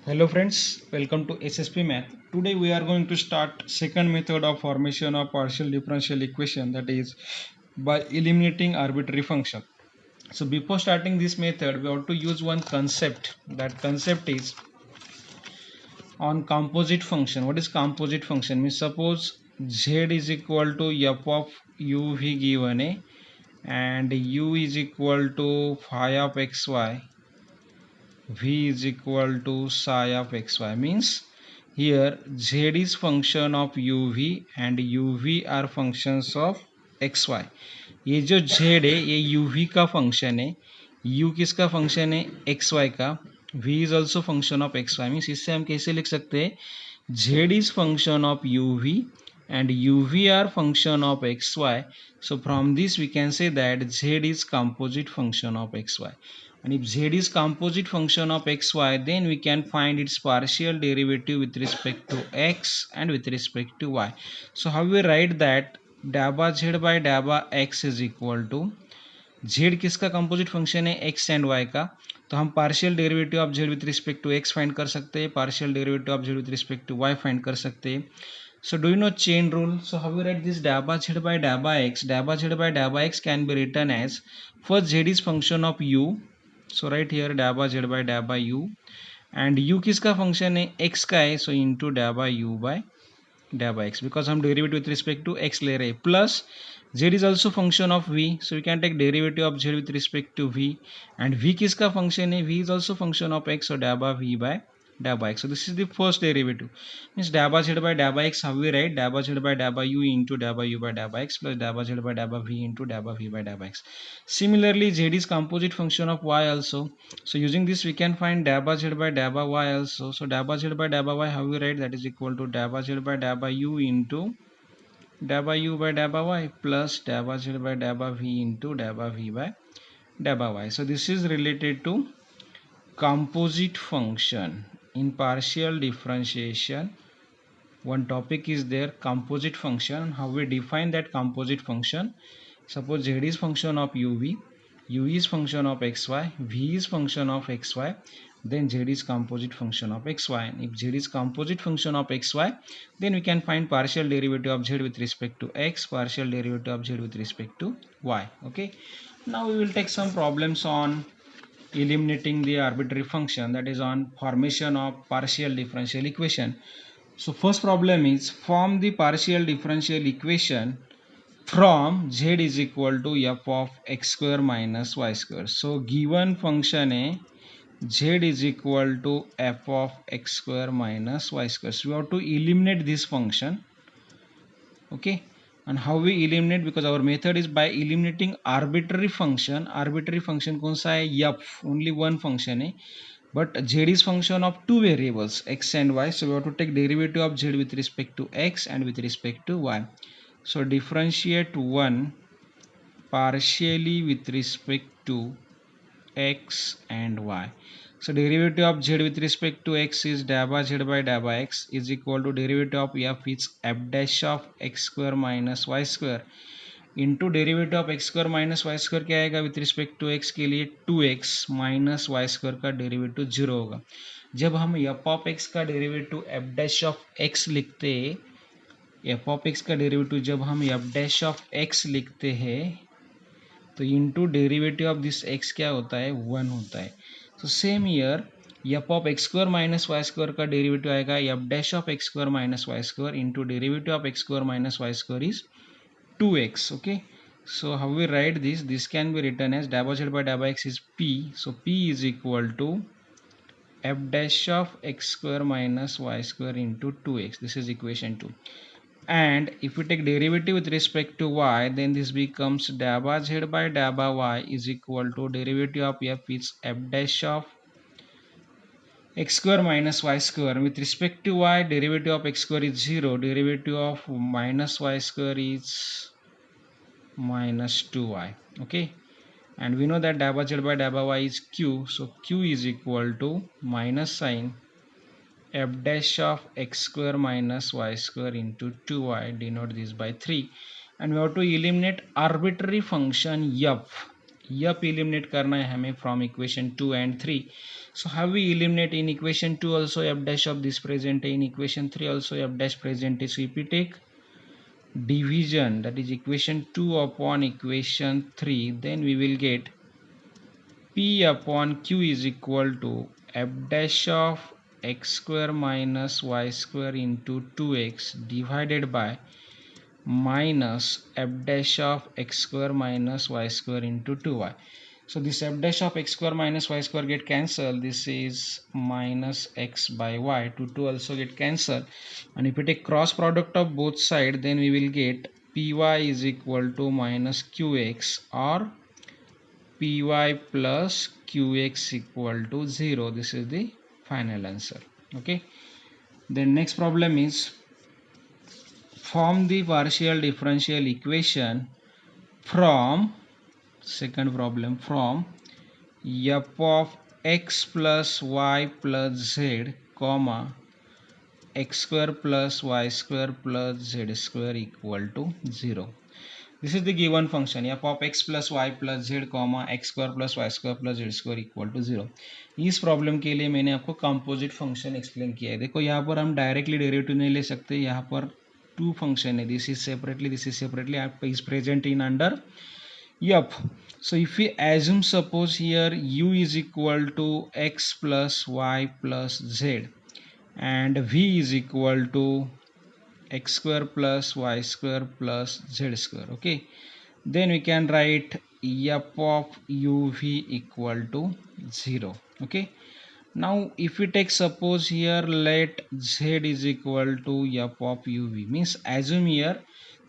Hello friends, welcome to SSP Math. Today we are going to start second method of formation of partial differential equation, that is by eliminating arbitrary function. So before starting this method we have to use one concept. That concept is on composite function. What is composite function? Means suppose z is equal to f of u v given a and u is equal to phi of xy, v is equal to psi of xy. Means here z is function of uv and uv are functions of xy. ये जो z है ये uv का function है, u किसका function है xy का, v is also function of xy. Means इससे हम कैसे लिख सकते हैं z is function of uv and uv are function of xy. So from this we can say that z is composite function of xy. And if z is composite function of xy, then we can find its partial derivative with respect to x and with respect to y. So how we write that dabba z by dabba x is equal to z किसका composite function है x and y का, तो हम partial derivative of z with respect to x find कर सकते हैं, partial derivative of z with respect to y find कर सकते हैं. So do you know chain rule? So how we write this dabba z by dabba x? Dabba z by dabba x can be written as first z is function of u. So right here dabba z by dabba u and u किसका function है x का है, so into dabba u by dabba x because हम derivative with respect to x ले रहे हैं, plus z is also function of v, so we can take derivative of z with respect to v and v किसका function है, v is also function of x, so dabba v by dabba x. So this is the first derivative. Means dabba z by dabba x, how we write dabba z by dabba u into dabba u by dabba x plus dabba z by dabba v into dabba v by dabba x. Similarly z is composite function of y also, so using this we can find dabba z by dabba y also. So dabba z by dabba y, how we write, that is equal to dabba z by dabba u into dabba u by dabba y plus dabba z by dabba v into dabba v by dabba y. So this is related to composite function in partial differentiation. One topic is there, composite function, how we define that composite function. Suppose z is function of uv, u is function of xy, v is function of xy, then z is composite function of xy. And if z is composite function of xy, then we can find partial derivative of z with respect to x, partial derivative of z with respect to y. Okay, now we will take some problems on eliminating the arbitrary function, that is on formation of partial differential equation. So first problem is form the partial differential equation from z is equal to f of x square minus y square. So given function है z is equal to f of x square minus y square. So we have to eliminate this function. Okay, and how we eliminate, because our method is by eliminating arbitrary function. Arbitrary function कौन सा है, f, only one function है, but z is function of two variables x and y, so we have to take derivative of z with respect to x and with respect to y. So differentiate one partially with respect to x and y. So derivative of z with respect to x is dabba z by dabba x is equal to derivative of f is f dash of x square minus y square into derivative of X square minus Y square क्या आएगा with respect to X के लिए 2x minus Y square का derivative 0 होगा. जब हम F of X का derivative F dash of X लिखते हैं, एफ ऑफ एक्स का डेरिवेटिव जब हम एफ डैश ऑफ एक्स लिखते हैं तो into derivative of this X क्या होता है, 1 होता है. तो same here F of X square minus Y square का डेरिवेटिव आएगा F dash of X square minus Y square into derivative of X square minus Y square is 2x. Okay, so how we write this, this can be written as dabba z by dabba x is p, so p is equal to f dash of x square minus y square into 2x. This is equation 2. And if we take derivative with respect to y, then this becomes dabba z by dabba y is equal to derivative of f is f dash of x square minus y square. With respect to y, derivative of x square is 0, derivative of minus y square is minus 2y. Okay, and we know that dabba z by dabba y is q, so q is equal to minus sign f dash of x square minus y square into 2y, denote this by 3. And we have to eliminate arbitrary function f. Yup eliminate करना है हमें from equation 2 and 3. So how we eliminate? In equation 2 also f dash of this present, in equation 3 also f dash present. So if we take division, that is equation 2 upon equation 3, then we will get P upon Q is equal to f dash of x square minus y square into 2x divided by minus f dash of x square minus y square into 2y. So this f dash of x square minus y square get cancelled. This is minus x by y. 2 also get cancelled. And if we take cross product of both sides, then we will get py is equal to minus qx or py plus qx equal to 0. This is the final answer. Okay. Then next problem is form the partial differential equation from, second problem, from f of x plus y plus z comma x square plus y square plus z square equal to 0. This is the given function f of x plus y plus z comma x square plus y square plus z square equal to 0. इस problem के लिए मैंने आपको composite function explain किया है. देखो यहाँ पर हम डायरेक्टली डेरिवेटिव नहीं ले सकते. यहाँ पर टू फंक्शन है. दिस इज सेपरेटली आपका is present in under Yup. So if we assume suppose here u is equal to x plus y plus z and v is equal to x square plus y square plus z square. Okay. Then we can write f of uv equal to 0. Okay. Now if we take suppose here let z is equal to f of uv, means assume here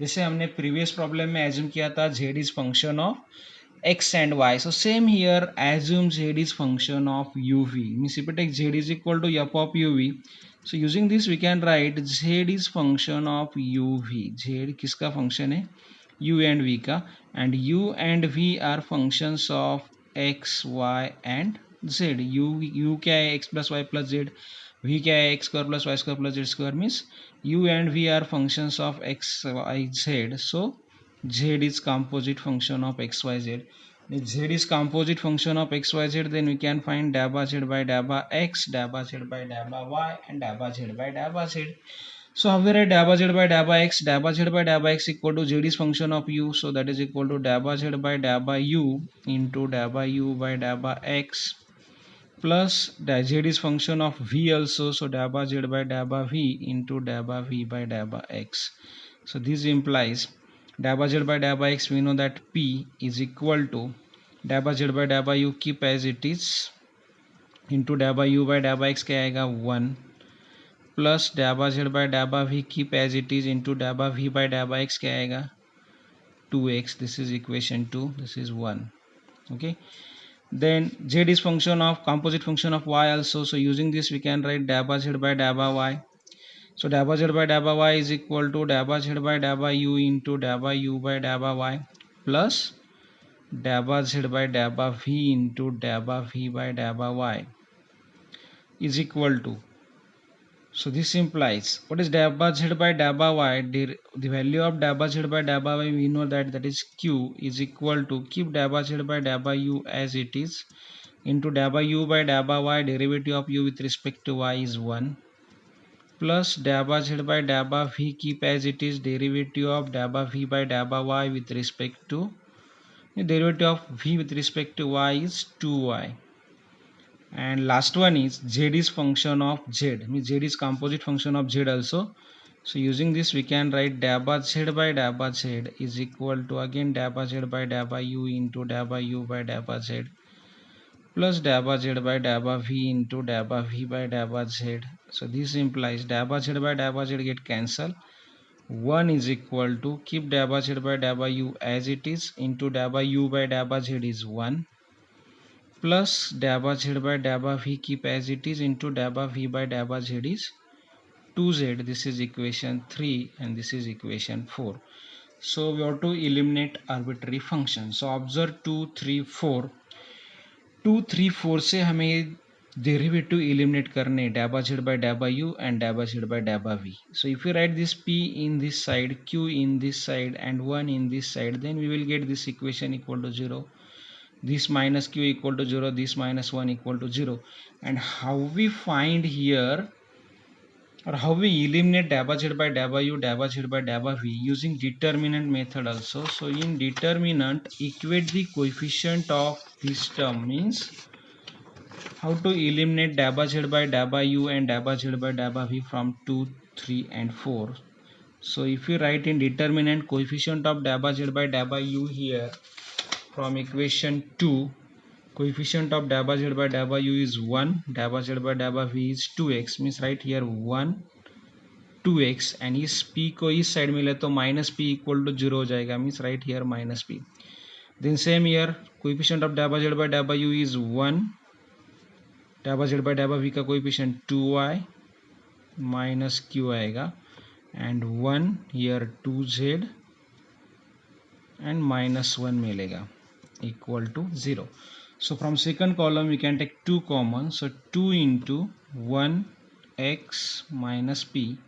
जैसे हमने previous problem में assume किया था z is function of x and y. So same here assume z is function of uv, means if we take z is equal to f of uv, so using this we can write z is function of uv. z किसका function है? u and v का. and u and v are functions of x, y and z. u क्या है? x plus y plus z. v क्या है? x square plus y square plus z square. means u and v are functions of x, y, z. So z is composite function of x, y, z. If z is composite function of x, y, z, then we can find dabba z by dabba x, dabba z by dabba y, and dabba z by dabba z. So how we write dabba z by dabba x? Dabba z by dabba x equal to z is function of u, so that is equal to dabba z by dabba u into dabba u by dabba x plus z is function of v also, so dabba z by dabba v into dabba v by dabba x. So this implies dabba z by dabba x, we know that p is equal to dabba z by dabba u keep as it is into dabba u by dabba x क्या आएगा 1 plus dabba z by dabba v keep as it is into dabba v by dabba x क्या आएगा 2x. This is equation 2, this is 1. Okay. Then z is function of composite function of y also, so using this we can write dabba z by dabba y. So dabba z by dabba y is equal to dabba z by dabba u into dabba u by dabba y plus dabba z by dabba v into dabba v by dabba y is equal to, so this implies what is dabba z by dabba y? The value of dabba z by dabba y we know that is q is equal to keep dabba z by dabba u as it is into dabba u by dabba y, derivative of u with respect to y is 1 plus dabba z by dabba v keep as it is, derivative of dabba v by dabba y with respect to, the derivative of v with respect to y is 2y. And last one is z is function of z, means z is composite function of z also. So using this we can write dabba z by dabba z is equal to again dabba z by dabba u into dabba u by dabba z plus dabba z by dabba v into dabba v by dabba z. So this implies dabba z by dabba z get cancelled. 1 is equal to keep dabba z by dabba u as it is into dabba u by dabba z is 1 plus dabba z by dabba v keep as it is into dabba v by dabba z is 2z. This is equation 3 and this is equation 4. So we have to eliminate arbitrary function. So observe 2 3 4. 2 3 4 से हमें derivative eliminate करने dabba z by dabba u and dabba z by dabba v. So if we write this p in this side, q in this side and 1 in this side, then we will get this equation equal to 0. this minus q equal to 0, this minus 1 equal to 0. And how we find here, or how we eliminate dabba z by dabba u, dabba z by dabba v using determinant method also. So in determinant, equate the coefficient of this term, means how to eliminate dabba z by dabba u and dabba z by dabba v from 2, 3 and 4. So if you write in determinant coefficient of dabba z by dabba u here from equation 2, coefficient of dabba z by dabba u is 1, dabba z by dabba v is 2x, means right here 1 2x, and इस p को इस side में ले तो minus p equal to 0 हो जाएगा, means right here minus p. Then same here coefficient of dabba z by dabba u is 1, dabba z by dabba v का coefficient 2y minus q आएगा, and 1 here 2z and minus 1 मिलेगा equal to 0. So from second column we can take 2 common, so 2 into 1x minus p,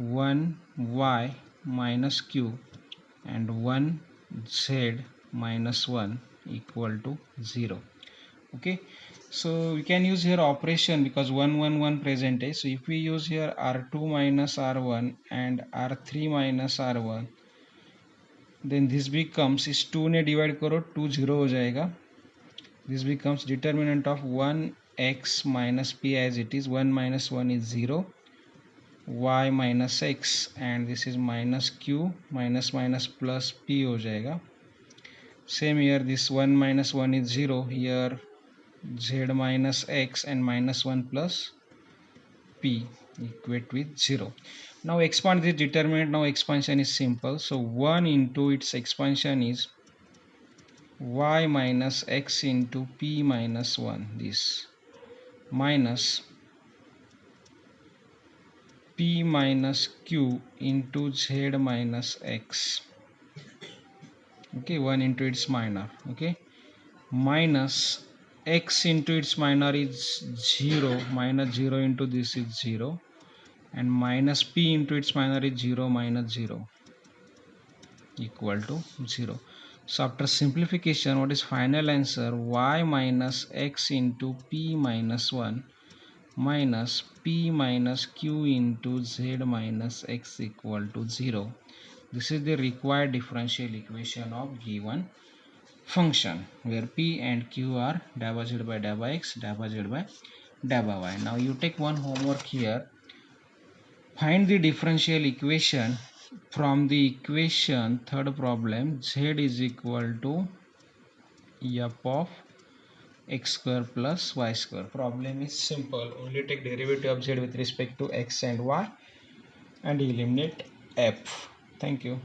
1y minus q, and 1z minus 1 equal to 0. Okay, so we can use here operation because 1 1 1 present is. So if we use here r2 minus r1 and r3 minus r1, then this becomes, इस 2 ने divide करो 2 0 हो जाएगा. This becomes determinant of 1x minus p as it is, 1 minus 1 is 0, y minus x, and this is minus q, minus minus plus p हो जाएगा. Same here, this 1 minus 1 is 0, here z minus x and minus 1 plus p equate with 0. Now expand this determinant. Now expansion is simple, so 1 into its expansion is y minus x into p minus 1, this minus p minus q into z minus x. Okay, 1 into its minor. Okay, minus x into its minor is 0, minus 0 into this is 0, and minus p into its minor is 0 minus 0 equal to 0. So after simplification, what is final answer? Y minus x into p minus 1 minus p minus q into z minus x equal to 0. This is the required differential equation of given function, where p and q are dabba z by dabba x, dabba z by dabba y. Now you take one homework here. Find the differential equation from the equation, third problem, z is equal to f of x square plus y square. Problem is simple, only take derivative of z with respect to x and y and eliminate f. Thank you.